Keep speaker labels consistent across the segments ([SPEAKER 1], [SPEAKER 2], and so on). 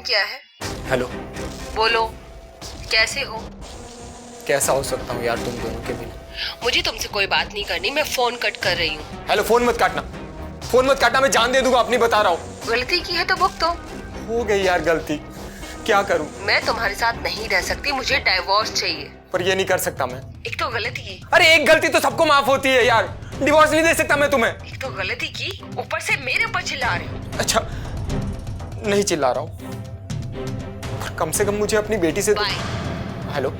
[SPEAKER 1] किया है।
[SPEAKER 2] हेलो।
[SPEAKER 1] बोलो, कैसे हो?
[SPEAKER 2] कैसा हो सकता हूँ यार तुम दोनों के बिना?
[SPEAKER 1] मुझे तुमसे कोई बात नहीं करनी, मैं फोन कट कर रही हूँ।
[SPEAKER 2] हेलो, फोन मत काटना, फोन मत काटना, मैं जान दे दूंगा, अपनी बता रहा हूँ।
[SPEAKER 1] गलती की है तो भुगतो।
[SPEAKER 2] हो गई यार गलती, क्या करूँ?
[SPEAKER 1] मैं तुम्हारे साथ नहीं रह सकती, मुझे डाइवोर्स चाहिए।
[SPEAKER 2] पर ये नहीं कर सकता मैं।
[SPEAKER 1] एक तो गलती की।
[SPEAKER 2] अरे एक गलती तो सबको माफ होती है यार, डिवोर्स नहीं दे सकता मैं तुम्हें।
[SPEAKER 1] एक तो गलती की, ऊपर से मेरे ऊपर चिल्ला रहे हो।
[SPEAKER 2] अच्छा, नहीं चिल्ला रहा हूँ, पर कम से कम मुझे अपनी बेटी से
[SPEAKER 1] बाय।
[SPEAKER 2] हेलो।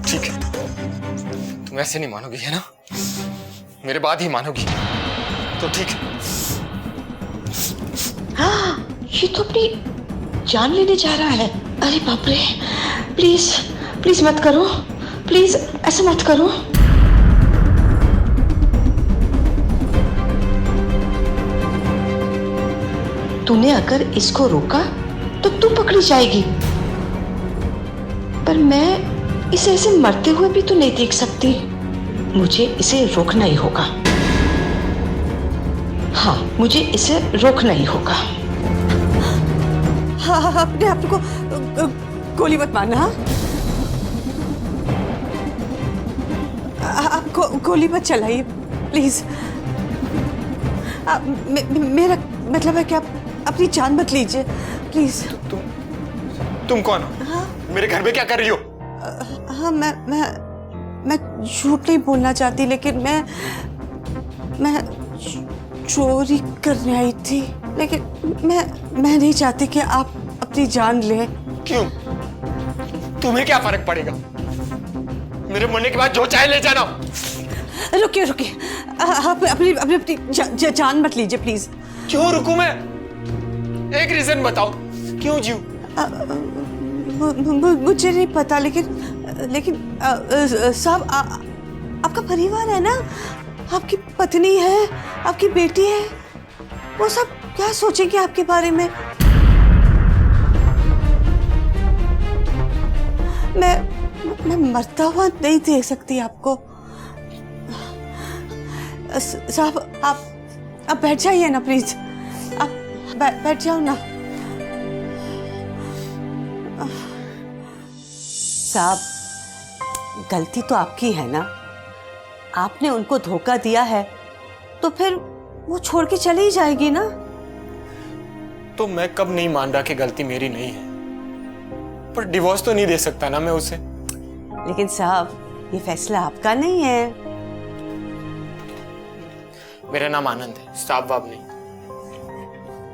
[SPEAKER 2] ठीक है, तुम ऐसे नहीं मानोगी है ना, मेरे बाद ही मानोगी तो ठीक है।
[SPEAKER 3] हाँ, ये तो अपनी जान लेने जा रहा है। अरे बाप रे, प्लीज प्लीज मत करो, प्लीज ऐसा मत करो। तूने अगर इसको रोका तो तू पकड़ी जाएगी, पर मैं इसे ऐसे मरते हुए भी तो नहीं देख सकती। मुझे इसे रोकना ही होगा। हाँ, मुझे इसे रोकना ही होगा।
[SPEAKER 4] हाँ, अपने आप को गोली मत मारना। हाँ, आप गोली मत चलाइए प्लीज। मेरा मतलब है कि आप अपनी जान मत लीजिए प्लीज।
[SPEAKER 2] तुम कौन हो?
[SPEAKER 4] हाँ?
[SPEAKER 2] मेरे घर में क्या कर रही हो?
[SPEAKER 4] हाँ, मैं झूठ नहीं बोलना चाहती, लेकिन मैं चोरी करने आई थी, लेकिन मैं नहीं चाहती कि आप अपनी जान ले।
[SPEAKER 2] क्यों? तुम्हें क्या फर्क पड़ेगा? मेरे मरने के बाद जो चाहे ले जाना।
[SPEAKER 4] रुकिए रुकिए, आप अपनी जान मत लीजिए प्लीज।
[SPEAKER 2] क्यों रुकूं मैं? एक रीजन बताओ, क्यों जीव?
[SPEAKER 4] मुझे नहीं पता, लेकिन साहब, आपका परिवार है ना, आपकी पत्नी है, आपकी बेटी है, वो सब क्या सोचेंगे आपके बारे में? मैं मरता हुआ नहीं देख सकती आपको। साहब, आप बैठ जाइए ना प्लीज, आप बैठ जाओ ना। साहब, गलती तो आपकी है ना, आपने उनको धोखा दिया है, तो फिर वो छोड़ के चली ही जाएगी ना।
[SPEAKER 2] तो मैं कब नहीं मान रहा कि गलती मेरी नहीं है, पर डिवोर्स तो नहीं दे सकता ना मैं उसे।
[SPEAKER 4] लेकिन साहब, ये फैसला आपका नहीं है।
[SPEAKER 2] मेरा नाम आनंद है, साहब बाब नहीं।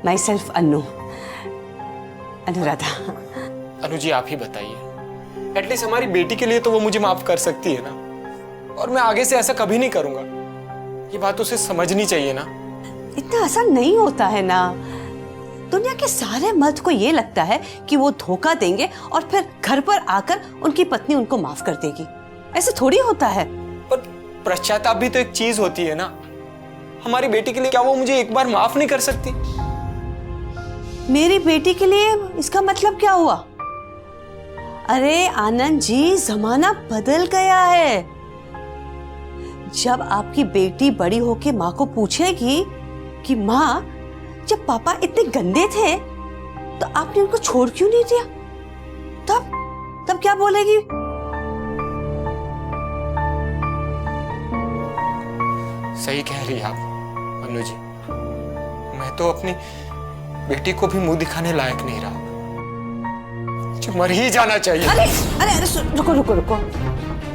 [SPEAKER 4] माई सेल्फ अनु, अनुराधा।
[SPEAKER 2] अनु जी, आप ही बताइए, एटलीस्ट हमारी बेटी के लिए तो वो मुझे माफ कर सकती है ना, और मैं आगे से ऐसा कभी नहीं करूंगा। ये बात उसे समझनी चाहिए ना।
[SPEAKER 4] इतना आसान नहीं होता है ना। दुनिया के सारे मर्द को ये लगता है कि वो धोखा देंगे और फिर घर पर आकर उनकी पत्नी उनको माफ कर देगी। ऐसे थोड़ी होता है।
[SPEAKER 2] पर पश्चाताप भी तो एक चीज होती है ना। हमारी बेटी के लिए क्या वो मुझे एक बार माफ नहीं कर सकती?
[SPEAKER 4] मेरी बेटी के लिए इसका मतलब क्या हुआ? अरे आनंद जी, जमाना बदल गया है। जब आपकी बेटी बड़ी होके माँ को पूछेगी कि माँ, जब पापा इतने गंदे थे तो आपने उनको छोड़ क्यों नहीं दिया, तब क्या बोलेगी?
[SPEAKER 2] सही कह रही आप अनु जी, मैं तो अपनी बेटी को भी मुंह दिखाने लायक नहीं रहा, जो मर ही जाना चाहिए।
[SPEAKER 4] अरे अरे अरे, रुको,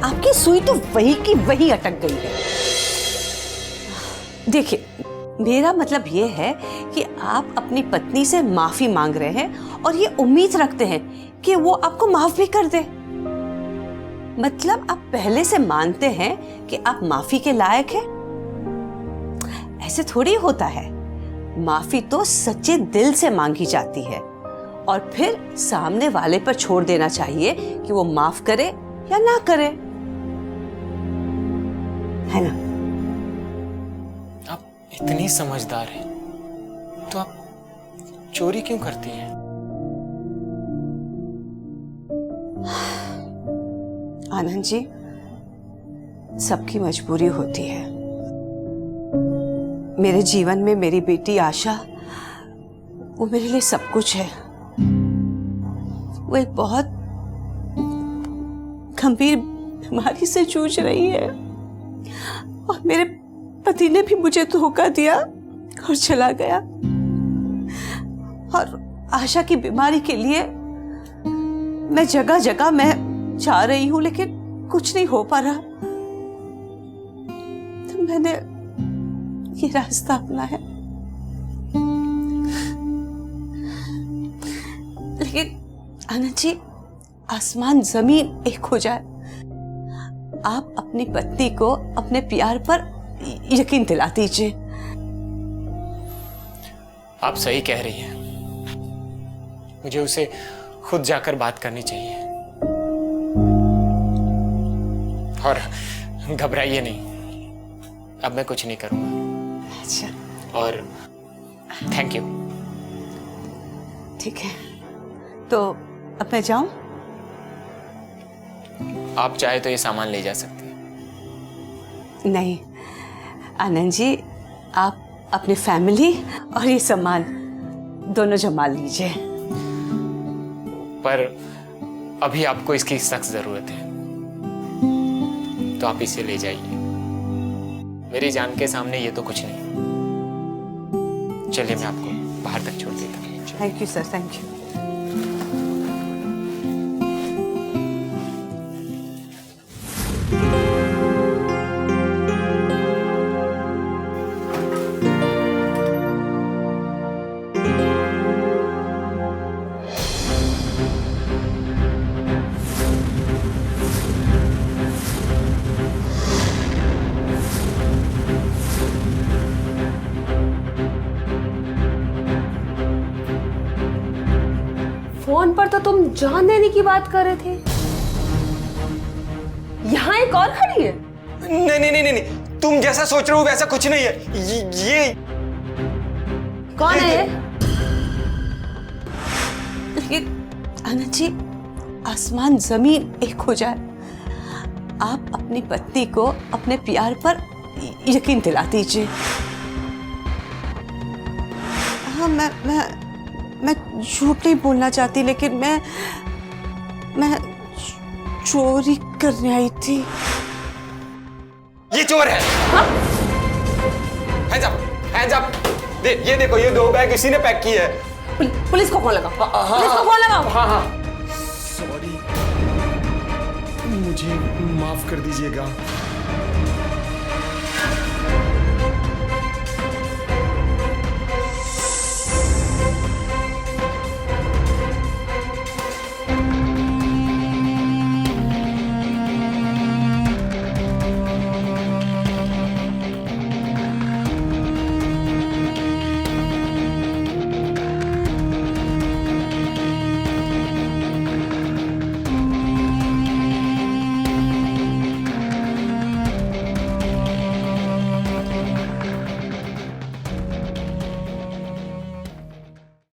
[SPEAKER 4] आपकी सुई तो वही की वही अटक गई है। देखिए, मेरा मतलब ये है कि आप अपनी पत्नी से माफी मांग रहे हैं और ये उम्मीद रखते हैं कि वो आपको माफ भी कर दे। मतलब आप पहले से मानते हैं कि आप माफी के लायक हैं? ऐसे थोड़ी होता है। माफी तो सच्चे दिल से मांगी जाती है और फिर सामने वाले पर छोड़ देना चाहिए कि वो माफ करे या ना करे, है ना?
[SPEAKER 2] आप इतनी समझदार हैं तो आप चोरी क्यों करती हैं?
[SPEAKER 4] आनंद जी, सबकी मजबूरी होती है। मेरे जीवन में मेरी बेटी आशा, वो मेरे लिए सब कुछ है। वो एक बहुत गंभीर बीमारी से जूझ रही है और मेरे पति ने भी मुझे धोखा दिया और चला गया। और आशा की बीमारी के लिए मैं जगह जगह मैं जा रही हूं, लेकिन कुछ नहीं हो पा रहा। तो मैंने ये रास्ता अपना है, लेकिन आनंद जी, आसमान जमीन एक हो जाए, आप अपनी पत्नी को अपने प्यार पर यकीन दिला दीजिए।
[SPEAKER 2] आप सही कह रही हैं। मुझे उसे खुद जाकर बात करनी चाहिए। और घबराइए नहीं, अब मैं कुछ नहीं करूंगा।
[SPEAKER 4] अच्छा,
[SPEAKER 2] और थैंक यू।
[SPEAKER 4] ठीक है, तो अब मैं जाऊं?
[SPEAKER 2] आप चाहे तो ये सामान ले जा सकते हैं।
[SPEAKER 4] नहीं आनंद जी, आप अपनी फैमिली और ये सामान दोनों जमा लीजिए।
[SPEAKER 2] पर अभी आपको इसकी सख्त जरूरत है, तो आप इसे ले जाइए। मेरी जान के सामने ये तो कुछ नहीं। चलिए, मैं आपको बाहर तक छोड़ देता हूँ।
[SPEAKER 4] Thank you sir, thank you.
[SPEAKER 1] Phone पर तो तुम जान देने की बात कर रहे थे, यहाँ एक और खड़ी है।
[SPEAKER 2] नहीं नहीं नहीं नहीं, तुम जैसा सोच रहे हो वैसा कुछ नहीं है। ये
[SPEAKER 1] कौन है ये?
[SPEAKER 4] लेकिन आनंद जी, आसमान जमीन एक हो जाए, आप अपनी पत्नी को अपने प्यार पर यकीन दिला दीजिए। हाँ, मैं झूठ नहीं बोलना चाहती, लेकिन मैं चोरी करने आई थी।
[SPEAKER 2] ये चोर है। Hands up, hands up. ये देखो, ये 2 बैग इसी ने पैक की है।
[SPEAKER 1] पुलिस को फोन लगाओ। पुलिस को फोन लगाओ।
[SPEAKER 2] हाँ हाँ।
[SPEAKER 5] सॉरी, मुझे माफ कर दीजिएगा।